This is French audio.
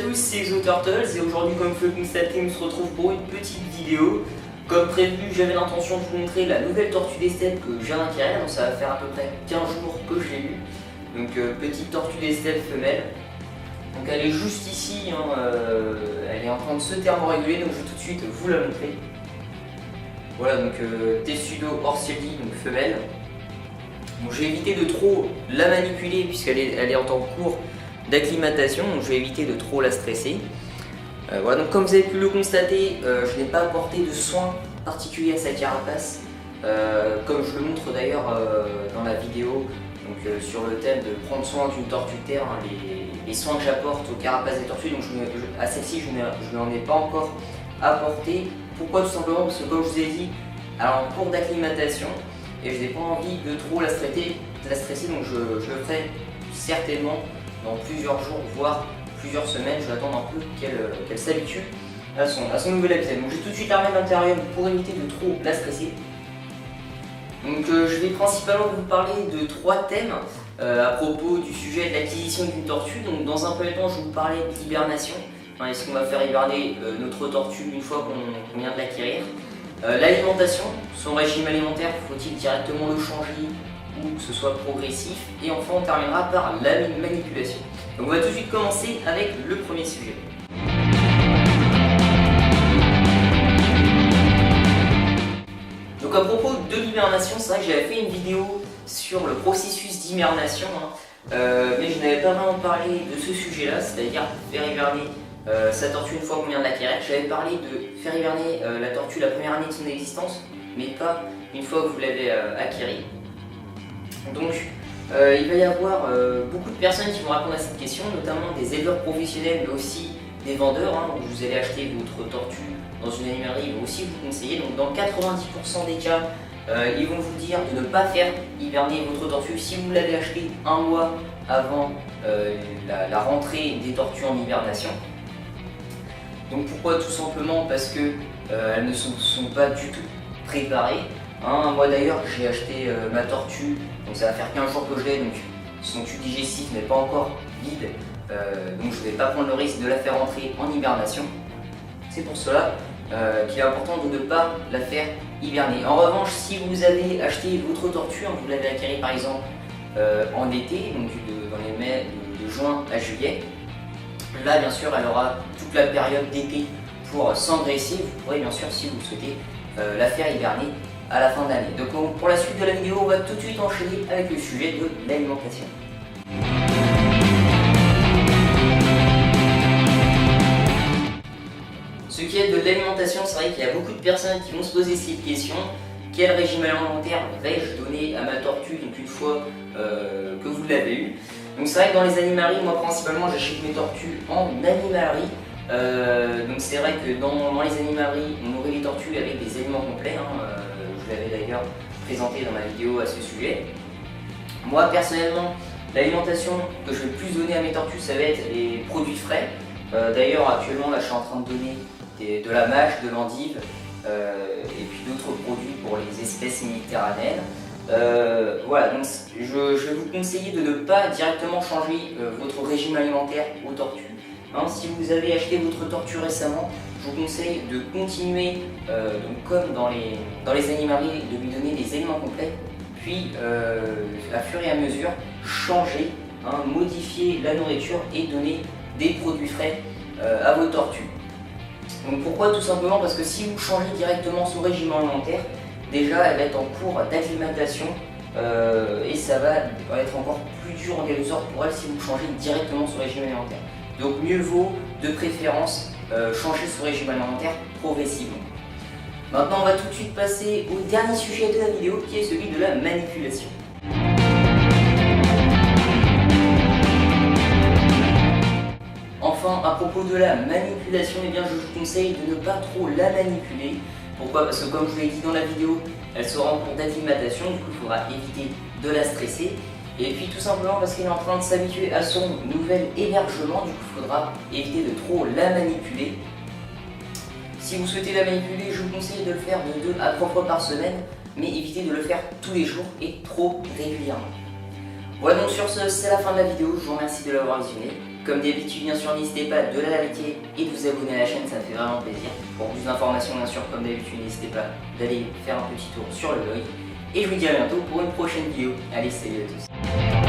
tous, c'est XoTurtles et aujourd'hui, comme vous pouvez le constater, on se retrouve pour une petite vidéo. Comme prévu, j'avais l'intention de vous montrer la nouvelle tortue des steppes que je viens d'acquérir, donc ça va faire à peu près 15 jours que je l'ai eue. Donc petite tortue des steppes femelle. Donc elle est juste ici, hein, elle est en train de se thermoréguler, donc je vais tout de suite vous la montrer. Voilà, donc Tessudo orsielli, donc femelle. Bon, j'ai évité de trop la manipuler puisqu'elle est en cours d'acclimatation, donc je vais éviter de trop la stresser. Voilà, donc comme vous avez pu le constater, je n'ai pas apporté de soins particuliers à sa carapace, comme je le montre d'ailleurs dans la vidéo, donc, sur le thème de prendre soin d'une tortue de terre, hein, les soins que j'apporte aux carapaces des tortues, donc à celle-ci je n'en ai pas encore apporté. Pourquoi? Tout simplement parce que comme je vous ai dit, elle est en cours d'acclimatation et je n'ai pas envie de trop la stresser, donc je le ferai certainement dans plusieurs jours, voire plusieurs semaines. Je vais attendre un peu qu'elle s'habitue à son nouvel habitat. Donc je vais tout de suite la remettre à l'intérieur pour éviter de trop la stresser. Donc je vais principalement vous parler de 3 thèmes à propos du sujet de l'acquisition d'une tortue. Donc dans un premier temps, je vais vous parler de l'hibernation. Est-ce qu'on va faire hiberner notre tortue une fois qu'on vient de l'acquérir? L'alimentation, son régime alimentaire, faut-il directement le changer ou que ce soit progressif? Et enfin on terminera par la manipulation. Donc on va tout de suite commencer avec le premier sujet. Donc à propos de l'hibernation, c'est vrai que j'avais fait une vidéo sur le processus d'hibernation, hein, mais je n'avais pas vraiment parlé de ce sujet-là, c'est-à-dire faire hiberner sa tortue une fois qu'on vient de l'acquérir. J'avais parlé de faire hiberner la tortue la première année de son existence, mais pas une fois que vous l'avez acquérie. Donc il va y avoir beaucoup de personnes qui vont répondre à cette question, notamment des éleveurs professionnels, mais aussi des vendeurs, hein, où vous allez acheter votre tortue dans une animalerie, ils vont aussi vous conseiller. Donc dans 90% des cas, ils vont vous dire de ne pas faire hiberner votre tortue si vous l'avez acheté un mois avant la rentrée des tortues en hibernation. Donc pourquoi? Tout simplement parce que elles ne sont pas du tout préparées. Hein, moi d'ailleurs j'ai acheté ma tortue, donc ça va faire 15 jours que je l'ai, donc son tube digestif n'est pas encore vide, donc je ne vais pas prendre le risque de la faire rentrer en hibernation. C'est pour cela qu'il est important de ne pas la faire hiberner. En revanche, si vous avez acheté votre tortue, hein, vous l'avez acquérie par exemple en été, donc dans les mai de juin à juillet, là bien sûr elle aura toute la période d'été pour s'engraisser. Vous pourrez bien sûr, si vous le souhaitez, la faire hiberner à la fin de l'année. Donc pour la suite de la vidéo, on va tout de suite enchaîner avec le sujet de l'alimentation. Ce qui est de l'alimentation, c'est vrai qu'il y a beaucoup de personnes qui vont se poser cette question. Quel régime alimentaire vais-je donner à ma tortue donc une fois que vous l'avez eue? Donc c'est vrai que dans les animaleries, moi principalement j'achète mes tortues en animalerie. Donc c'est vrai que dans les animaleries, on nourrit les tortues avec des aliments complets, hein, je l'avais d'ailleurs présenté dans ma vidéo à ce sujet. Moi personnellement, l'alimentation que je vais le plus donner à mes tortues, ça va être les produits frais. D'ailleurs actuellement là, je suis en train de donner de la mâche, de l'endive et puis d'autres produits pour les espèces méditerranéennes. Voilà, donc je vais vous conseiller de ne pas directement changer votre régime alimentaire aux tortues. Hein, si vous avez acheté votre tortue récemment, je vous conseille de continuer, donc comme dans les animaleries, de lui donner des aliments complets, puis à fur et à mesure, changer, hein, modifier la nourriture et donner des produits frais à vos tortues. Donc pourquoi? Tout simplement parce que si vous changez directement son régime alimentaire, déjà elle va être en cours d'acclimatation et ça va être encore plus dur en quelque sorte pour elle si vous changez directement son régime alimentaire. Donc mieux vaut de préférence changer son régime alimentaire progressivement. Maintenant on va tout de suite passer au dernier sujet de la vidéo qui est celui de la manipulation. Enfin, à propos de la manipulation, eh bien, je vous conseille de ne pas trop la manipuler. Pourquoi? Parce que comme je vous l'ai dit dans la vidéo, elle sera en cours d'acclimatation, du coup il faudra éviter de la stresser. Et puis tout simplement parce qu'elle est en train de s'habituer à son nouvel hébergement, du coup il faudra éviter de trop la manipuler. Si vous souhaitez la manipuler, je vous conseille de le faire de 2 à 3 fois par semaine, mais évitez de le faire tous les jours et trop régulièrement. Voilà, donc sur ce, c'est la fin de la vidéo, je vous remercie de l'avoir visionné. Comme d'habitude, bien sûr, n'hésitez pas de la liker et de vous abonner à la chaîne, ça me fait vraiment plaisir. Pour plus d'informations, bien sûr, comme d'habitude, n'hésitez pas d'aller faire un petit tour sur le blog. Et je vous dis à bientôt pour une prochaine vidéo. Allez, salut à tous.